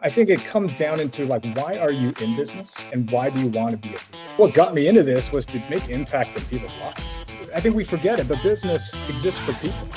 I think it comes down into like, why are you in business and why do you want to be a leader? What got me into this was to make impact in people's lives. I think we forget it, but business exists for people.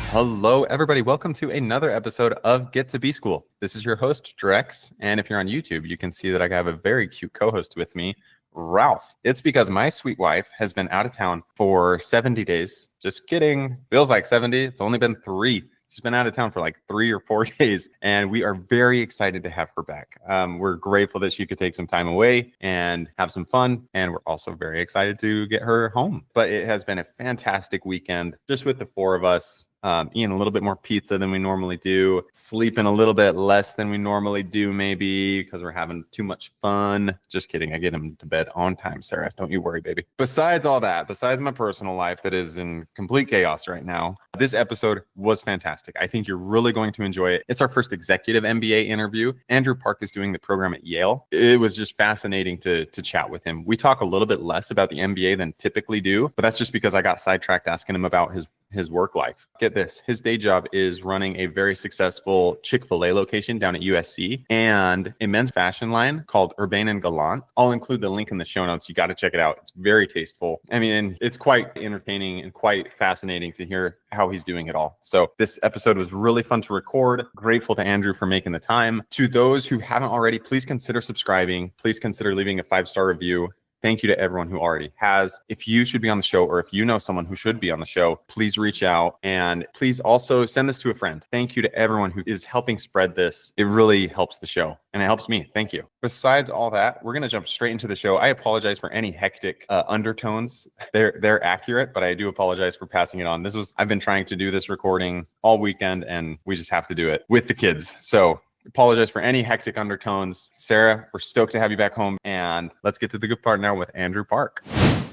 Hello, everybody. Welcome to another episode of Get to B School. This is your host, Drex. And if you're on YouTube, you can see that I have a very cute co-host with me, Ralph. It's because my sweet wife has been out of town for 70 days. Just kidding. Feels like 70. It's only been 3. She's been out of town for like 3 or 4 days, and we are very excited to have her back. We're grateful that she could take some time away and have some fun, and we're also very excited to get her home. But it has been a fantastic weekend just with the 4 of us. Eating a little bit more pizza than we normally do, sleeping a little bit less than we normally do, maybe because we're having too much fun. Just kidding. I get him to bed on time, Sarah. Don't you worry, baby. Besides all that, besides my personal life that is in complete chaos right now, this episode was fantastic. I think you're really going to enjoy it. It's our first Executive MBA interview. Andrew Park is doing the program at Yale. It was just fascinating to chat with him. We talk a little bit less about the MBA than typically do, but that's just because I got sidetracked asking him about his work life. Get this, his day job is running a very successful Chick-fil-A location down at USC and a men's fashion line called Urbane and Gallant. I'll include the link in the show notes. You got to check it out. It's very tasteful. I mean, it's quite entertaining and quite fascinating to hear how he's doing it all. So this episode was really fun to record. Grateful to Andrew for making the time. To those who haven't already, please consider subscribing. Please consider leaving a 5-star review. Thank you to everyone who already has. If you should be on the show or if you know someone who should be on the show, please reach out and please also send this to a friend. Thank you to everyone who is helping spread this. It really helps the show and it helps me. Thank you. Besides all that, we're going to jump straight into the show. I apologize for any hectic undertones. They're accurate, but I do apologize for passing it on. I've been trying to do this recording all weekend and we just have to do it with the kids. So apologize for any hectic undertones. Sarah, we're stoked to have you back home. And let's get to the good part now with Andrew Park.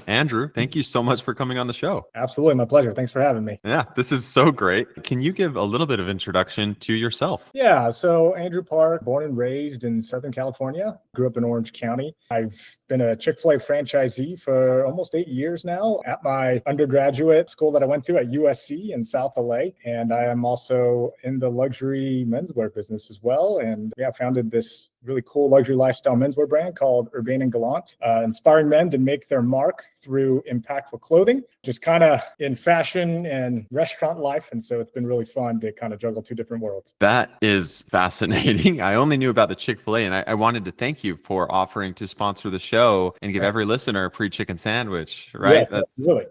Andrew, thank you so much for coming on the show. Absolutely. My pleasure. Thanks for having me. Yeah, this is so great. Can you give a little bit of introduction to yourself? Yeah. So Andrew Park, born and raised in Southern California, grew up in Orange County. I've been a Chick-fil-A franchisee for almost 8 years now at my undergraduate school that I went to at USC in South LA. And I am also in the luxury menswear business as well. And yeah, founded this really cool luxury lifestyle menswear brand called Urbane and Gallant, inspiring men to make their mark through impactful clothing, just kind of in fashion and restaurant life. And so it's been really fun to kind of juggle 2 different worlds. That is fascinating. I only knew about the Chick-fil-A, and I wanted to thank you for offering to sponsor the show and give every listener a free chicken sandwich, right? Yes, absolutely.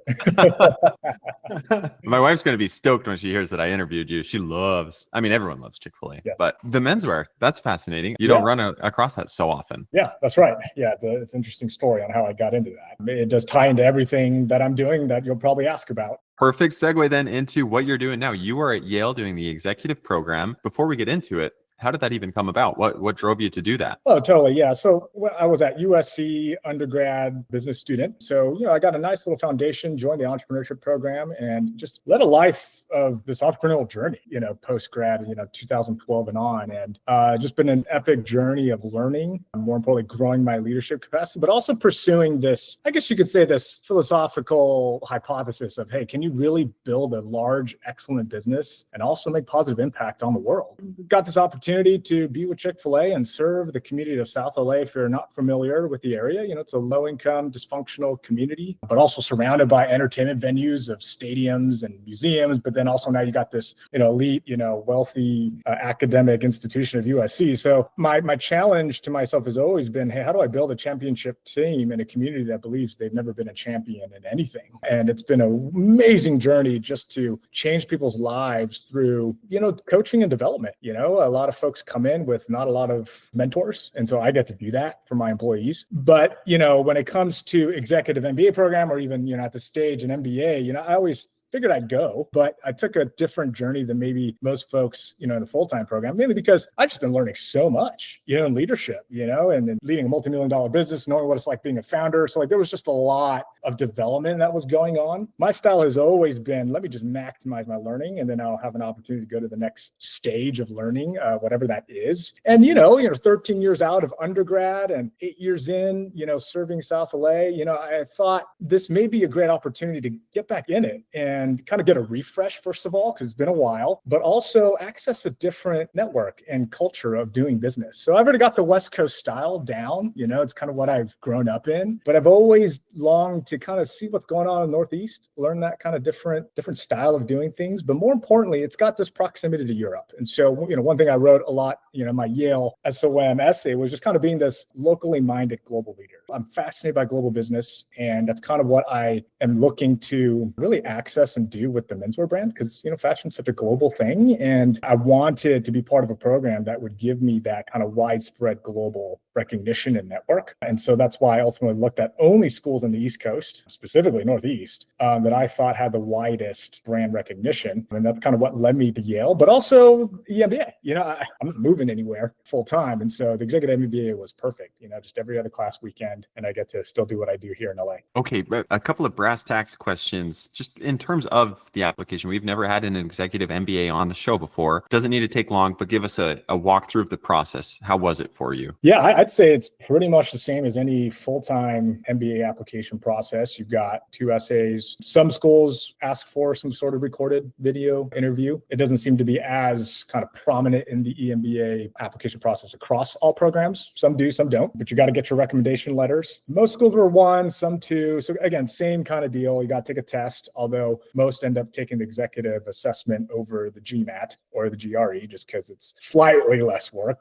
My wife's going to be stoked when she hears that I interviewed you. Everyone loves Chick-fil-A, Yes. But the menswear, that's fascinating. You don't run across that so often. Yeah, that's right. Yeah, it's an interesting story on how I got into that. It does tie into everything that I'm doing that you'll probably ask about. Perfect segue then into what you're doing now. You are at Yale doing the executive program. Before we get into it, how did that even come about? What drove you to do that? Oh, totally. Yeah. So I was at USC undergrad business student. So, I got a nice little foundation, joined the entrepreneurship program and just led a life of this entrepreneurial journey, post-grad, 2012 and on. And just been an epic journey of learning, more importantly, growing my leadership capacity, but also pursuing this, I guess you could say this philosophical hypothesis of, hey, can you really build a large, excellent business and also make positive impact on the world? Got this opportunity to be with Chick-fil-A and serve the community of South LA. If you're not familiar with the area, it's a low-income, dysfunctional community, but also surrounded by entertainment venues of stadiums and museums. But then also now you got this, elite, wealthy academic institution of USC. So my challenge to myself has always been, hey, how do I build a championship team in a community that believes they've never been a champion in anything? And it's been an amazing journey just to change people's lives through, coaching and development. A lot of folks come in with not a lot of mentors. And so I get to do that for my employees. But, when it comes to executive MBA program or even, at the stage in MBA, I always figured I'd go, but I took a different journey than maybe most folks, in the full-time program, mainly because I've just been learning so much, in leadership, and then leading a multi-million-dollar business, knowing what it's like being a founder. So there was just a lot of development that was going on. My style has always been, let me just maximize my learning, and then I'll have an opportunity to go to the next stage of learning, whatever that is. And, 13 years out of undergrad and 8 years in, serving South LA, I thought this may be a great opportunity to get back in it. And and kind of get a refresh, first of all, because it's been a while, but also access a different network and culture of doing business. So I've already got the West Coast style down, it's kind of what I've grown up in, but I've always longed to kind of see what's going on in the Northeast, learn that kind of different style of doing things. But more importantly, it's got this proximity to Europe. And so, one thing I wrote a lot, my Yale SOM essay was just kind of being this locally minded global leader. I'm fascinated by global business, and that's kind of what I am looking to really access and do with the menswear brand, because, fashion is such a global thing. And I wanted to be part of a program that would give me that kind of widespread global recognition and network. And so that's why I ultimately looked at only schools on the East Coast, specifically Northeast, that I thought had the widest brand recognition. And that's kind of what led me to Yale, but also the MBA. I'm not moving anywhere full time. And so the Executive MBA was perfect, just every other class weekend. And I get to still do what I do here in LA. Okay, but a couple of brass tacks questions. Just in terms of the application, we've never had an Executive MBA on the show before. Doesn't need to take long, but give us a walkthrough of the process. How was it for you? Yeah, I'd say it's pretty much the same as any full-time MBA application process. You've got 2 essays. Some schools ask for some sort of recorded video interview. It doesn't seem to be as kind of prominent in the EMBA application process across all programs. Some do, some don't, but you got to get your recommendation letters. Most schools were 1, some 2. So again, same kind of deal. You got to take a test, although most end up taking the executive assessment over the GMAT or the GRE just because it's slightly less work,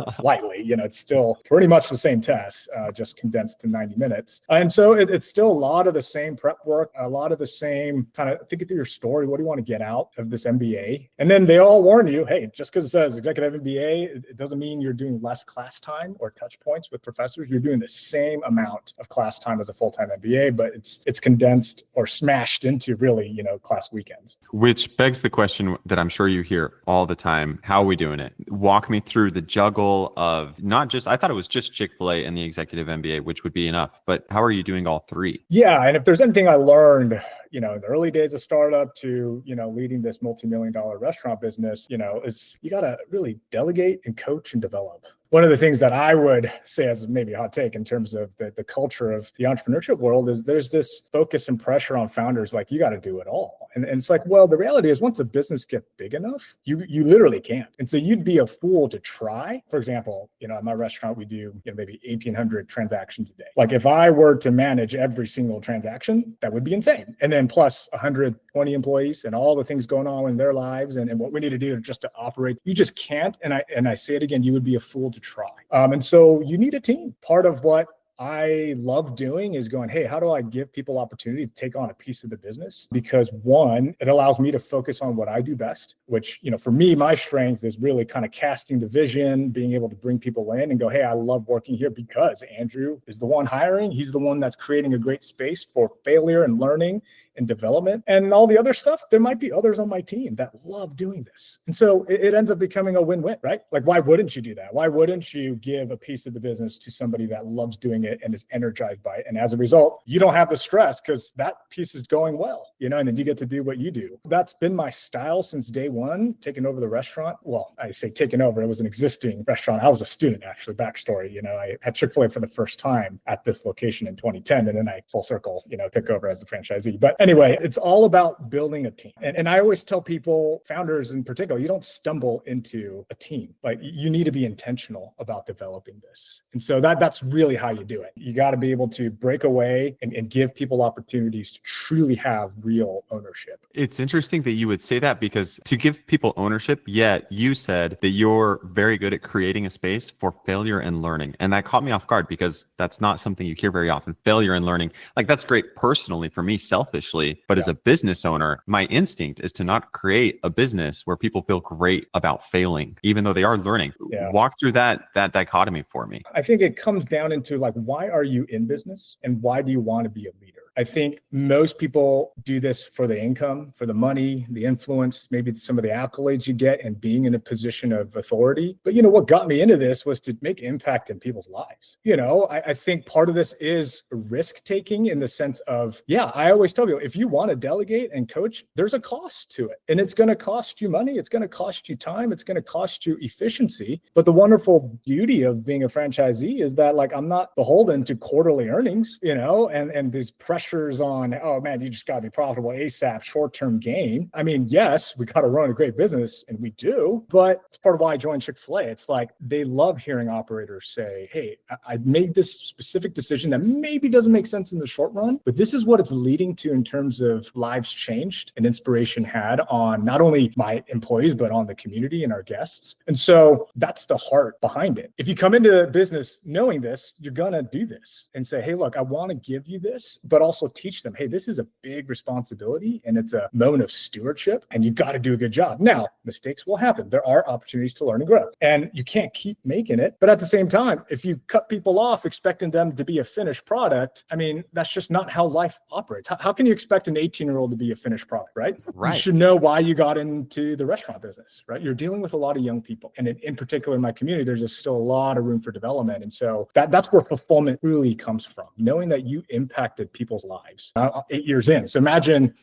slightly, it's still pretty much the same test, just condensed to 90 minutes. And so it's still a lot of the same prep work, a lot of the same kind of thinking through your story. What do you want to get out of this MBA? And then they all warn you, hey, just because it says Executive MBA, it doesn't mean you're doing less class time or touch points with professors. You're doing the same amount of class time as a full-time MBA, but it's condensed or smashed into really, class weekends. Which begs the question that I'm sure you hear all the time. How are we doing it? Walk me through the juggle of not just, I thought it was just Chick-fil-A and the Executive MBA, which would be enough, but how are you doing all 3? Yeah. And if there's anything I learned, in the early days of startup to, leading this multi-million-dollar restaurant business, is you got to really delegate and coach and develop. One of the things that I would say as maybe a hot take in terms of the culture of the entrepreneurship world is there's this focus and pressure on founders, like you got to do it all. And it's like, well, the reality is once a business gets big enough, you literally can't. And so you'd be a fool to try. For example, at my restaurant, we do maybe 1,800 transactions a day. Like if I were to manage every single transaction, that would be insane. And then plus 120 employees and all the things going on in their lives and what we need to do just to operate, you just can't. And I say it again, you would be a fool to try. And so you need a team. Part of what I love doing is going, hey, how do I give people opportunity to take on a piece of the business? Because 1, it allows me to focus on what I do best, which, for me, my strength is really kind of casting the vision, being able to bring people in and go, hey, I love working here because Andrew is the one hiring. He's the one that's creating a great space for failure and learning and development and all the other stuff. There might be others on my team that love doing this. And so it ends up becoming a win-win, right? Like, why wouldn't you do that? Why wouldn't you give a piece of the business to somebody that loves doing it and is energized by it? And as a result, you don't have the stress because that piece is going well, and then you get to do what you do. That's been my style since day 1, taking over the restaurant. Well, I say taking over, it was an existing restaurant. I was a student, actually, backstory. I had Chick-fil-A for the first time at this location in 2010, and then I full circle, took over as the franchisee. But anyway, it's all about building a team. And I always tell people, founders in particular, you don't stumble into a team. Like you need to be intentional about developing this. And so that's really how you do it. You got to be able to break away and give people opportunities to truly have real ownership. It's interesting that you would say that because to give people ownership, yet you said that you're very good at creating a space for failure and learning. And that caught me off guard because that's not something you hear very often, failure and learning. Like that's great personally for me, selfishly, but as a business owner, my instinct is to not create a business where people feel great about failing, even though they are learning. Walk through that dichotomy for me. I think it comes down into like, why are you in business and why do you want to be a leader? I think most people do this for the income, for the money, the influence, maybe some of the accolades you get and being in a position of authority. But what got me into this was to make impact in people's lives. I think part of this is risk taking in the sense of, I always tell people, if you want to delegate and coach, there's a cost to it. And it's going to cost you money. It's going to cost you time. It's going to cost you efficiency. But the wonderful beauty of being a franchisee is that like, I'm not beholden to quarterly earnings, and these pressure pressures on, oh man, you just got to be profitable ASAP, short-term gain. I mean, yes, we got to run a great business, and we do, but it's part of why I joined Chick-fil-A. It's like they love hearing operators say, hey, I made this specific decision that maybe doesn't make sense in the short run, but this is what it's leading to in terms of lives changed and inspiration had on not only my employees, but on the community and our guests. And so that's the heart behind it. If you come into business knowing this, you're going to do this and say, hey, look, I want to give you this, but also teach them, hey, this is a big responsibility and it's a moment of stewardship and you got to do a good job. Now, mistakes will happen. There are opportunities to learn and grow, and you can't keep making it. But at the same time, if you cut people off expecting them to be a finished product, I mean, that's just not how life operates. How can you expect an 18-year-old to be a finished product, right? Right. You should know why you got into the restaurant business, right? You're dealing with a lot of young people. And in particular, in my community, there's still a lot of room for development. And so that's where fulfillment really comes from, knowing that you impacted people's lives 8 years in. So imagine,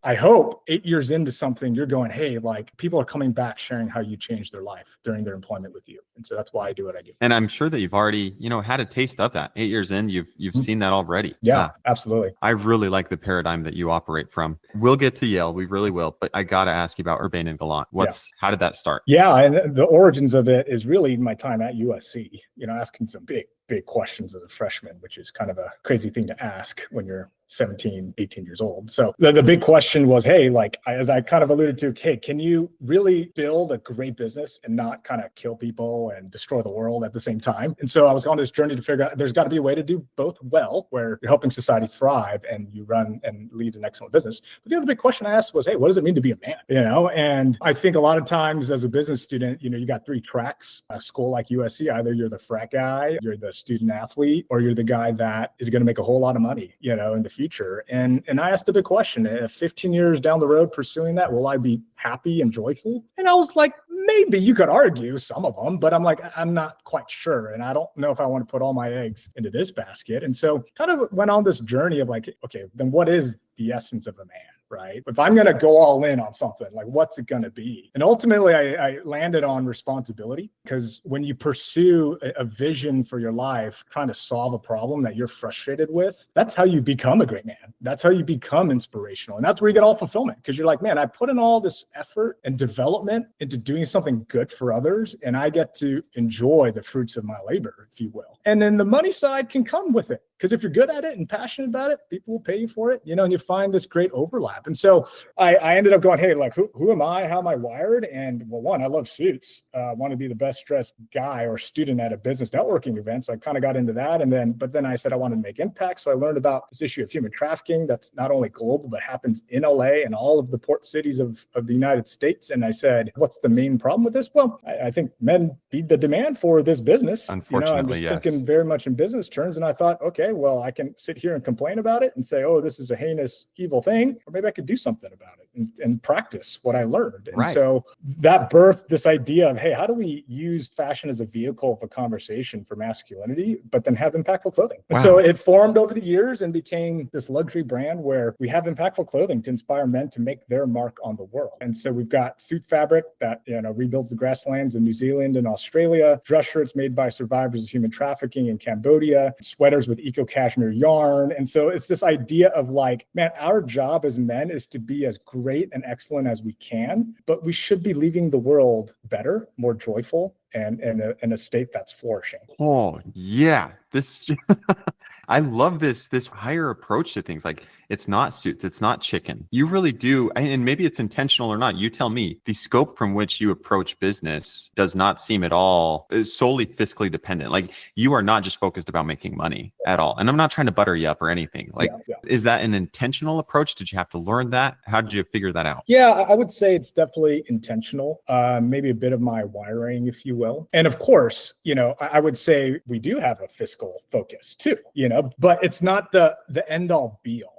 I hope 8 years into something, you're going, hey, like people are coming back sharing how you changed their life during their employment with you. And so that's why I do what I do. And I'm sure that you've already, had a taste of that. 8 years in, you've seen that already. Yeah, absolutely. I really like the paradigm that you operate from. We'll get to Yale, we really will. But I got to ask you about Urbane and Gallant. How did that start? Yeah, and the origins of it is really my time at USC, asking some big questions as a freshman, which is kind of a crazy thing to ask when you're 17, 18 years old. So the big question was, hey, like, as I kind of alluded to, hey, can you really build a great business and not kind of kill people and destroy the world at the same time? And so I was on this journey to figure out there's got to be a way to do both well, where you're helping society thrive and you run and lead an excellent business. But the other big question I asked was, hey, what does it mean to be a man? And I think a lot of times as a business student, you got three tracks. A school like USC, either you're the frat guy, you're the student athlete, or you're the guy that is going to make a whole lot of money, in the future. And I asked the big question, if 15 years down the road pursuing that, will I be happy and joyful? And I was like, maybe you could argue some of them, but I'm like, I'm not quite sure. And I don't know if I want to put all my eggs into this basket. And so kind of went on this journey of like, okay, then what is the essence of a man? Right? If I'm going to go all in on something, like what's it going to be? And ultimately I landed on responsibility, because when you pursue a vision for your life, trying to solve a problem that you're frustrated with, that's how you become a great man. That's how you become inspirational. And that's where you get all fulfillment, because you're like, man, I put in all this effort and development into doing something good for others, and I get to enjoy the fruits of my labor, if you will. And then the money side can come with it, because if you're good at it and passionate about it, people will pay you for it, and you find this great overlap. And so I ended up going, hey, like, who am I? How am I wired? And well, one, I love suits. I want to be the best dressed guy or student at a business networking event. So I kind of got into that. But then I said I wanted to make impact. So I learned about this issue of human trafficking that's not only global, but happens in LA and all of the port cities of the United States. And I said, what's the main problem with this? Well, I think men feed the demand for this business. Unfortunately, I'm just yes. thinking very much in business terms. And I thought, okay, well, I can sit here and complain about it and say, oh, this is a heinous, evil thing. Or maybe I could do something about it and practice what I learned. And so that birthed this idea of, hey, how do we use fashion as a vehicle of a conversation for masculinity, but then have impactful clothing? And so it formed over the years and became this luxury brand where we have impactful clothing to inspire men to make their mark on the world. And so we've got suit fabric that, rebuilds the grasslands in New Zealand and Australia, dress shirts made by survivors of human trafficking in Cambodia, sweaters with eco cashmere yarn. And so it's this idea of like, man, our job as men is to be as great and excellent as we can, but we should be leaving the world better, more joyful, and in a state that's flourishing. Oh, yeah. I love this higher approach to things. Like, it's not suits, it's not chicken. You really do, and maybe it's intentional or not, you tell me. The scope from which you approach business does not seem at all solely fiscally dependent. Like, you are not just focused about making money at all. And I'm not trying to butter you up or anything. Like, is that an intentional approach? Did you have to learn that? How did you figure that out? Yeah, I would say it's definitely intentional. Maybe a bit of my wiring, if you will. And of course, I would say we do have a fiscal focus too, but it's not the end all be all.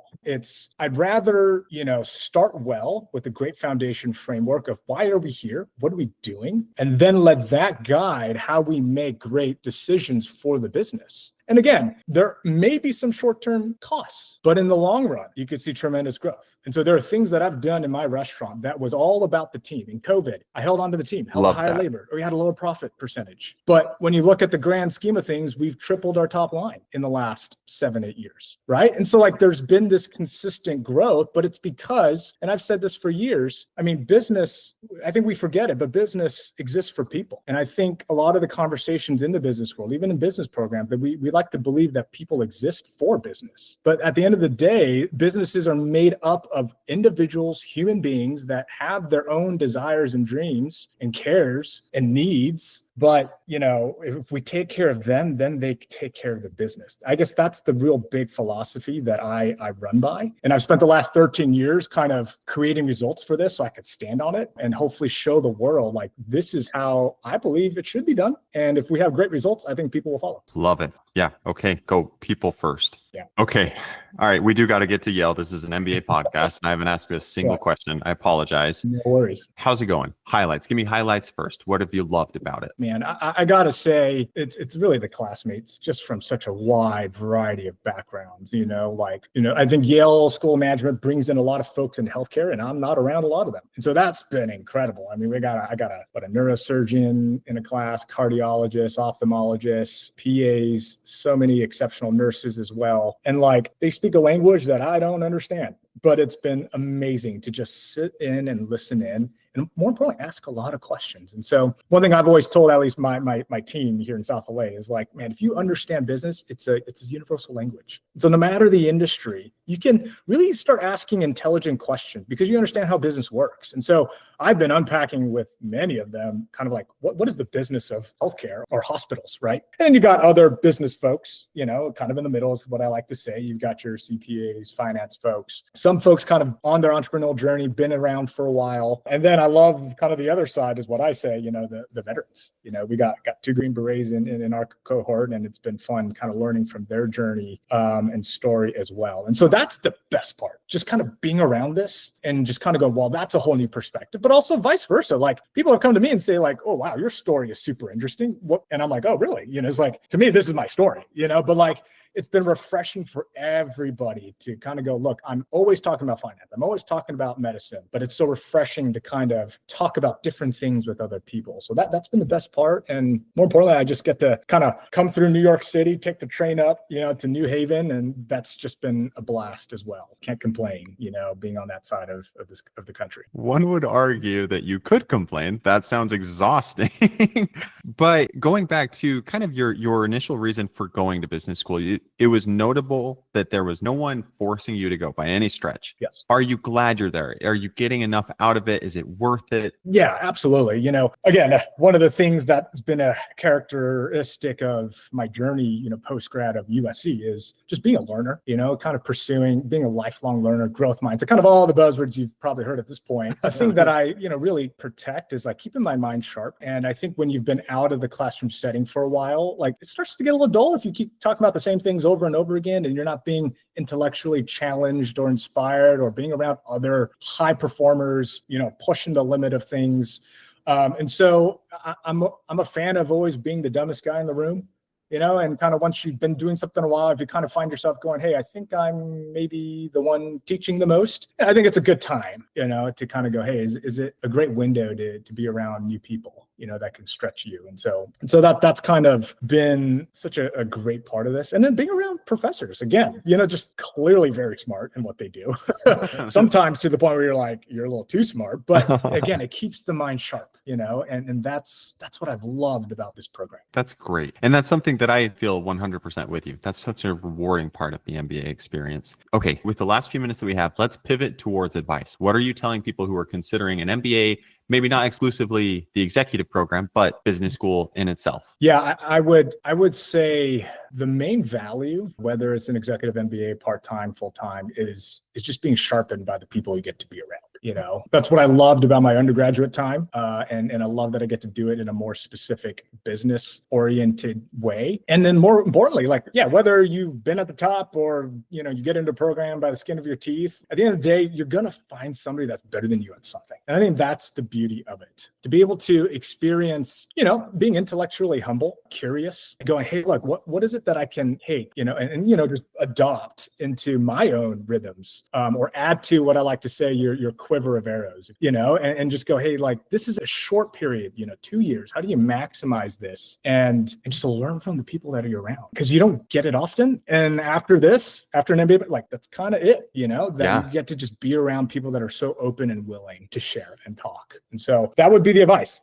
I'd rather, start well with a great foundation framework of why are we here? What are we doing? And then let that guide how we make great decisions for the business. And again, there may be some short-term costs, but in the long run, you could see tremendous growth. And so there are things that I've done in my restaurant that was all about the team. In COVID, I held on to the team, held Love a higher that. labor, or we had a lower profit percentage. But when you look at the grand scheme of things, we've tripled our top line in the last 7-8 years, right? And so like there's been this consistent growth, but it's because, and I've said this for years, I mean, business, I think we forget it, but business exists for people. And I think a lot of the conversations in the business world, even in business programs, that we like to believe that people exist for business. But at the end of the day, businesses are made up of individuals, human beings that have their own desires and dreams and cares and needs. But, you know, if we take care of them, then they take care of the business. I guess that's the real big philosophy that I run by. And I've spent the last 13 years kind of creating results for this so I could stand on it and hopefully show the world, like, this is how I believe it should be done. And if we have great results, I think people will follow. Love it. Yeah. Okay. Go people first. Yeah. Okay. All right. We do got to get to Yale. This is an MBA podcast, and I haven't asked you a single question. I apologize. No worries. How's it going? Highlights. Give me highlights first. What have you loved about it? Man, I gotta say, it's really the classmates, just from such a wide variety of backgrounds. I think Yale School of Management brings in a lot of folks in healthcare, and I'm not around a lot of them, and so that's been incredible. I mean, I got a neurosurgeon in a class, cardiologists, ophthalmologists, PAs, so many exceptional nurses as well, and like they speak a language that I don't understand. But it's been amazing to just sit in and listen in, and more importantly, ask a lot of questions. And so one thing I've always told at least my team here in South LA is like, man, if you understand business, it's a universal language. So no matter the industry, you can really start asking intelligent questions because you understand how business works. And so I've been unpacking with many of them kind of like, what is the business of healthcare or hospitals, right? And you got other business folks, kind of in the middle is what I like to say. You've got your CPAs, finance folks, some folks kind of on their entrepreneurial journey, been around for a while. And then I love kind of the other side is what I say, the veterans. We got 2 Green Berets in our cohort, and it's been fun kind of learning from their journey and story as well. And so that's the best part, just kind of being around this and just kind of go, well, that's a whole new perspective, but also vice versa. Like people have come to me and say like, oh, wow, your story is super interesting. And I'm like, oh, really? It's like, to me, this is my story, but like, it's been refreshing for everybody to kind of go, look, I'm always talking about finance. I'm always talking about medicine, but it's so refreshing to kind of talk about different things with other people. So that's been the best part. And more importantly, I just get to kind of come through New York City, take the train up, to New Haven. And that's just been a blast as well. Can't complain, being on that side of the country. One would argue that you could complain. That sounds exhausting. But going back to kind of your initial reason for going to business school, it was notable that there was no one forcing you to go by any stretch. Yes. Are you glad you're there? Are you getting enough out of it? Is it worth it? Yeah, absolutely. Again, one of the things that's been a characteristic of my journey, post-grad of USC is just being a learner, kind of pursuing, being a lifelong learner, growth mindset, kind of all the buzzwords you've probably heard at this point. A thing that I, really protect is like keeping my mind sharp. And I think when you've been out of the classroom setting for a while, like it starts to get a little dull if you keep talking about the same things over and over again, and you're not being intellectually challenged or inspired or being around other high performers, pushing the limit of things. And so I'm a fan of always being the dumbest guy in the room, and kind of once you've been doing something a while, if you kind of find yourself going, hey, I think I'm maybe the one teaching the most. And I think it's a good time, to kind of go, hey, is it a great window to be around new people, that can stretch you. And so that's kind of been such a great part of this. And then being around professors, again, just clearly very smart in what they do. Sometimes to the point where you're like, you're a little too smart, but again, it keeps the mind sharp, and that's what I've loved about this program. That's great. And that's something that I feel 100% with you. That's such a rewarding part of the MBA experience. Okay, with the last few minutes that we have, let's pivot towards advice. What are you telling people who are considering an MBA, maybe not exclusively the executive program, but business school in itself? Yeah, I would say the main value, whether it's an executive MBA, part-time, full-time, is just being sharpened by the people you get to be around. That's what I loved about my undergraduate time. And I love that I get to do it in a more specific business oriented way. And then more importantly, whether you've been at the top or, you get into a program by the skin of your teeth, at the end of the day, you're going to find somebody that's better than you at something. And I think that's the beauty of it. To be able to experience, being intellectually humble, curious, and going, hey, look, what is it that I can hate, and just adopt into my own rhythms, or add to what I like to say, your quiver of arrows, and just go, hey, this is a short period, 2 years. How do you maximize this? And just learn from the people that are around, because you don't get it often. And after an MBA, that's kind of it, that you get to just be around people that are so open and willing to share and talk. And so that would be the advice,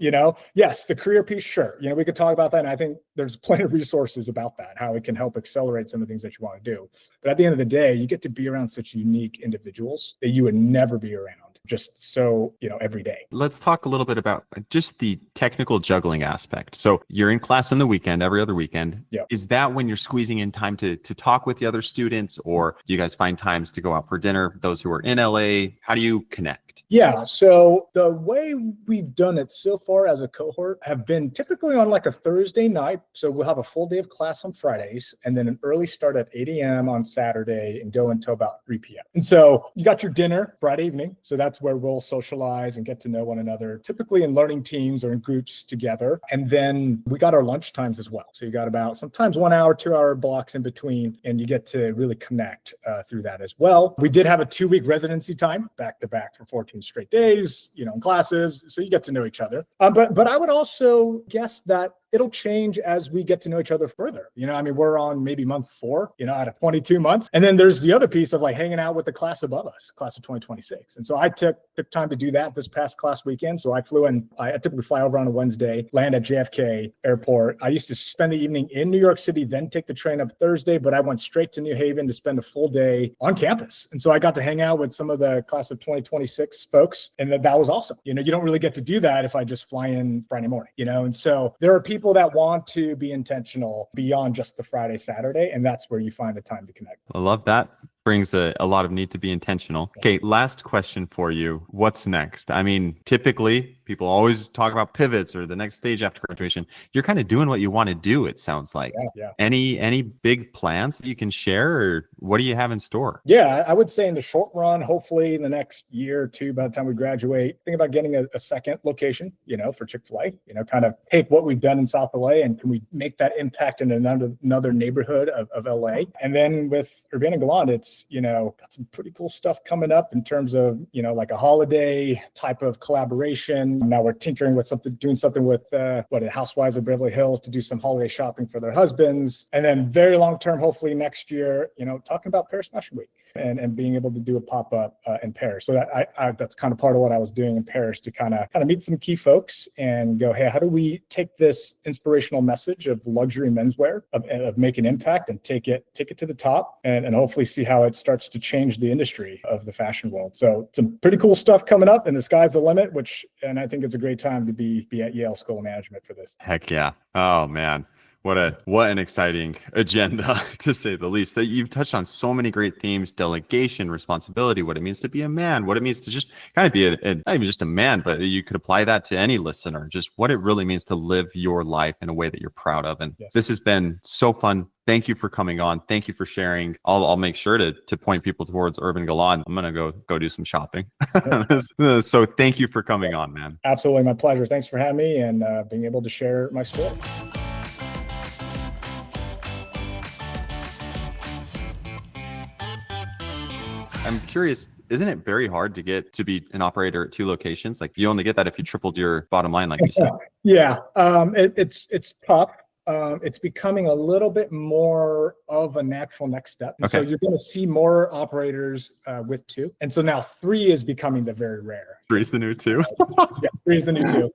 yes, the career piece, sure. We could talk about that. And I think there's plenty of resources about that, how it can help accelerate some of the things that you want to do. But at the end of the day, you get to be around such unique individuals that you would never be around just so, every day. Let's talk a little bit about just the technical juggling aspect. So you're in class on the weekend, every other weekend. Yeah. Is that when you're squeezing in time to talk with the other students, or do you guys find times to go out for dinner? Those who are in LA, how do you connect? Yeah. So the way we've done it so far as a cohort have been typically on a Thursday night. So we'll have a full day of class on Fridays and then an early start at 8 a.m. on Saturday and go until about 3 p.m. And so you got your dinner Friday evening. So that's where we'll socialize and get to know one another, typically in learning teams or in groups together. And then we got our lunch times as well. So you got about sometimes 1 hour, 2 hour blocks in between, and you get to really connect through that as well. We did have a 2-week residency time back to back for 14 straight days, in classes. So you get to know each other. But I would also guess that it'll change as we get to know each other further. We're on maybe month 4, out of 22 months. And then there's the other piece of hanging out with the class above us, class of 2026. And so I took time to do that this past class weekend. So I flew in, I typically fly over on a Wednesday, land at JFK airport. I used to spend the evening in New York City, then take the train up Thursday, but I went straight to New Haven to spend a full day on campus. And so I got to hang out with some of the class of 2026 folks. And that was awesome. You don't really get to do that if I just fly in Friday morning, and so there are people that want to be intentional beyond just the Friday, Saturday. And that's where you find the time to connect. I love that. Brings a lot of need to be intentional. Okay, last question for you. What's next? Typically people always talk about pivots or the next stage after graduation. You're kind of doing what you want to do, it sounds like. Yeah. Any big plans that you can share, or what do you have in store? Yeah, I would say in the short run, hopefully in the next year or two, by the time we graduate, think about getting a second location, for Chick-fil-A, kind of take what we've done in South LA and can we make that impact in another neighborhood of LA? And then with Urbana Gallant, it's, got some pretty cool stuff coming up in terms of, a holiday type of collaboration. Now we're tinkering with doing something with Housewives of Beverly Hills to do some holiday shopping for their husbands. And then very long term, hopefully next year, talking about Paris Fashion Week and being able to do a pop-up in Paris. So that's kind of part of what I was doing in Paris, to kind of meet some key folks and go, hey, how do we take this inspirational message of luxury menswear, of make an impact and take it to the top and hopefully see how it starts to change the industry of the fashion world. So some pretty cool stuff coming up, and the sky's the limit, and I think it's a great time to be at Yale School of Management for this. Heck yeah. Oh man. What an exciting agenda, to say the least. That you've touched on so many great themes: delegation, responsibility, what it means to be a man, what it means to just kind of be not even just a man, but you could apply that to any listener, just what it really means to live your life in a way that you're proud of. And This has been so fun. Thank you for coming on. Thank you for sharing. I'll make sure to point people towards Urban Gallant. I'm going to go do some shopping. So thank you for coming on, man. Absolutely. My pleasure. Thanks for having me and being able to share my story. I'm curious, isn't it very hard to get to be an operator at 2 locations? You only get that if you tripled your bottom line, like you said. Yeah, it's tough. It's becoming a little bit more of a natural next step. And so you're going to see more operators with 2. And so now 3 is becoming the very rare. 3 is the new 2. Yeah, 3 is the new 2.